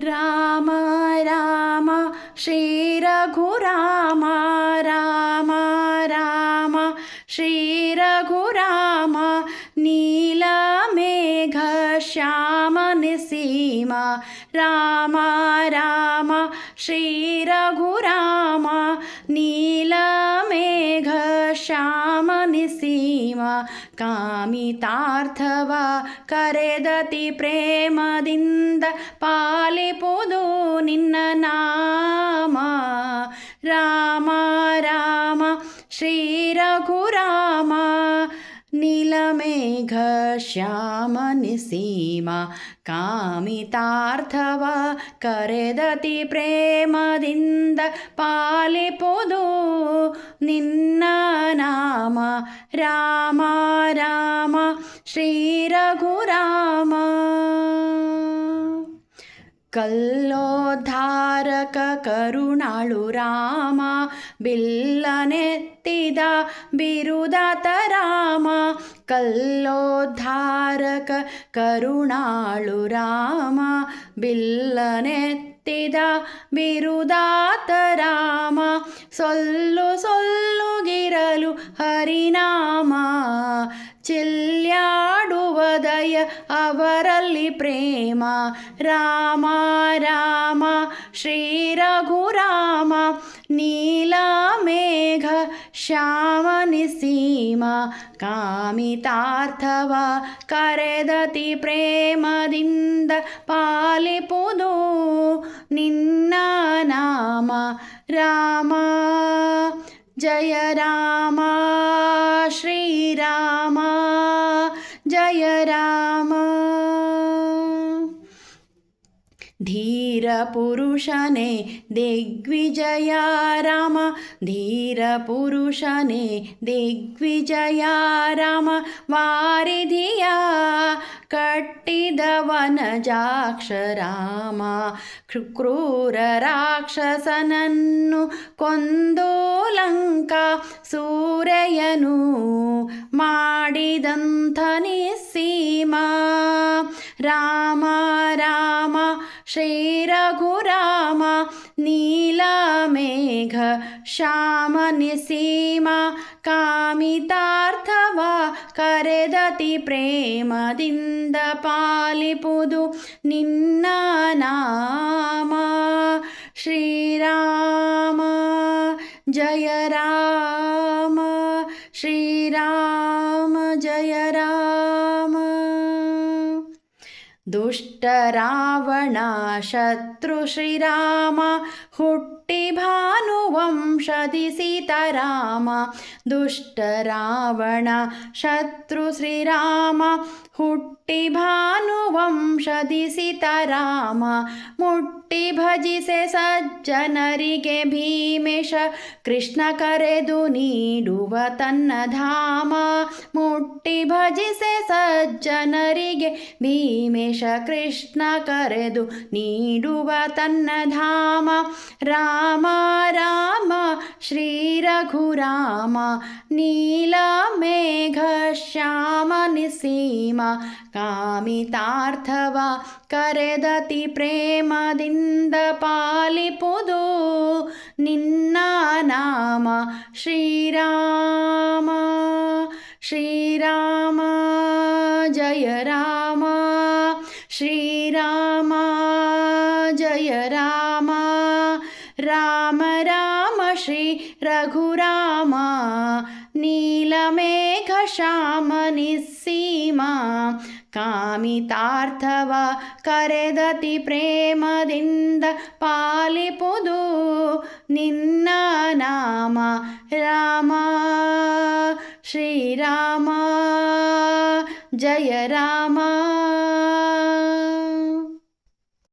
ರಾಮ ರಾಮ ಶ್ರೀ ರಘುರಾಮ ರಾಮ ರಾಮ ಶ್ರೀ ರಘುರಾಮ ನೀಲಮೇಘ ಶ್ಯಾಮ ನಿಸೀಮ ರಾಮ ರಾಮ ಶ್ರೀ ರಘುರಾಮ ನೀಲಮೇಘ ಶ್ಯಾಮ ನಿಸೀಮ ಕಾಮಿತಾರ್ಥವ ಕರೆದತಿ ಪ್ರೇಮದಿಂದ ಪಾಲಿಪುದು ನಿನ್ನ ನಾಮ ರಾಮ ರಾಮ ಶ್ರೀ ರಘುರಾಮ ನೀಲಮೇಘ ಶ್ಯಾಮ ನಿಸೀಮ ಕಾಮಿತಾರ್ಥವ ಕರೆದತಿ ಪ್ರೇಮದಿಂದ ಪಾಲಿಪುದು ನಿನ್ನ ನಾಮ ರಾಮ ರಾಮ ಶ್ರೀ ರಘುರಾಮ ಕಲ್ಲೋದ್ಧಾರಕ ಕರುಣಾಳು ರಾಮ ಬಿಲ್ಲನೆತ್ತಿದ ಬಿರುದಾತ ರಾಮ ಕಲ್ಲೋದ್ಧಾರಕ ಕರುಣಾಳು ರಾಮ ಬಿಲ್ಲನೆತ್ತಿದ ಬಿರುದಾತ ರಾಮ ಸೊಲ್ಲು ಸೊಲ್ಲುಗಿರಲು ಹರಿನಾಮ ಚೆಲ್ಲಾಡುವದಯ ಅವರಲ್ಲಿ ಪ್ರೇಮ ರಾಮ ರಾಮ ಶ್ರೀ ರಘುರಾಮ ನೀಲಮೇಘ ಶ್ಯಾಮ ನಿಸೀಮ ಕಾಮಿತಾರ್ಥವ ಕರೆದತಿ ಪ್ರೇಮದಿಂದ ಪಾಲಿಪುದು ನಿನ್ನ ನಾಮ ರಾಮ ಜಯ ರಾಮ ಶ್ರೀರಾಮ ಜಯ ರಾಮ ಧೀರ ಪುರುಷನೇ ದಿಗ್ವಿಜಯ ರಾಮ ಧೀರ ಪುರುಷನೇ ದಿಗ್ವಿಜಯ ರಾಮ ವಾರಿಧಿಯ ಕಟ್ಟಿದವನ ಜಾಕ್ಷ ರಾಮ ಕ್ರೂರ ರಾಕ್ಷಸನನ್ನು ಕೊಂದು ಲಂಕಾ ಸೂರೆಯನು ಮಾಡಿದಂಥ ನಿಸ್ಸೀಮ ರಾಮ ರಾಮ ಶ್ರೀ ರಘುರಾಮ ನೀಲಮೇಘ ಶ್ಯಾಮ ನಿಸೀಮ ಕಾಮಿತಾರ್ಥವ ಕರೆದತಿ ಪ್ರೇಮದಿಂದ ಪಾಲಿಪುದು ನಿನ್ನ ನಾಮ ಶ್ರೀರಾಮ ಜಯ ರಾಮ ಶ್ರೀರಾಮ ಜಯ ರಾಮ ದುಷ್ಟ ರಾವಣ ಶತ್ರು ಶ್ರೀರಾಮ ಹುಟ್ಟಿ ಭಾನುವಂಶದಿ ಸೀತಾರಾಮ ದುಷ್ಟ ರಾವಣ ಶತ್ರು ಶ್ರೀರಾಮ ಹುಟ್ಟಿ ಭಾನುವಂಶದಿ ಸೀತಾರಾಮ ಮುಟ್ಟಿ ಭಜಿಸೆ ಸಜ್ಜನರಿಗೆ ಭೀಮೇಶ ಕೃಷ್ಣ ಕರೆದು ನೀಡುವ ತನ್ನ ಧಾಮ ಮುಟ್ಟಿ ಭಜಿಸೆ ಸಜ್ಜನರಿಗೆ ಭೀಮೇಶ ಕೃಷ್ಣ ಕರೆದು ನೀಡುವ ತನ್ನ ಧಾಮ ರಾಮ ರಾಮ ಶ್ರೀ ರಘುರಾಮ ನೀಲಮೇಘ ಶ್ಯಾಮ ನಿಸೀಮ ಕಾಮಿತಾರ್ಥವ ಕರೆದತಿ ಪ್ರೇಮದಿಂದ ಪಾಲಿಪುದು ನಿನ್ನ ನಾಮ ಶ್ರೀರಾಮ ಶ್ರೀರಾಮ ಜಯ ರಾಮ ಶ್ರೀರಾಮ ಜಯ ರಾಮ ರಾಮ ರಾಮ ಶ್ರೀ ರಘುರಾಮ ನೀಲಮೇಘ ಶ್ಯಾಮ ನಿಸ್ಸೀಮ ಕಾಮಿತಾರ್ಥವ ಕರೆದತಿ ಪ್ರೇಮದಿಂದ ಪಾಲಿಪುದು ನಿನ್ನ ನಾಮ ರಾಮ ಶ್ರೀರಾಮ ಜಯ ರಾಮ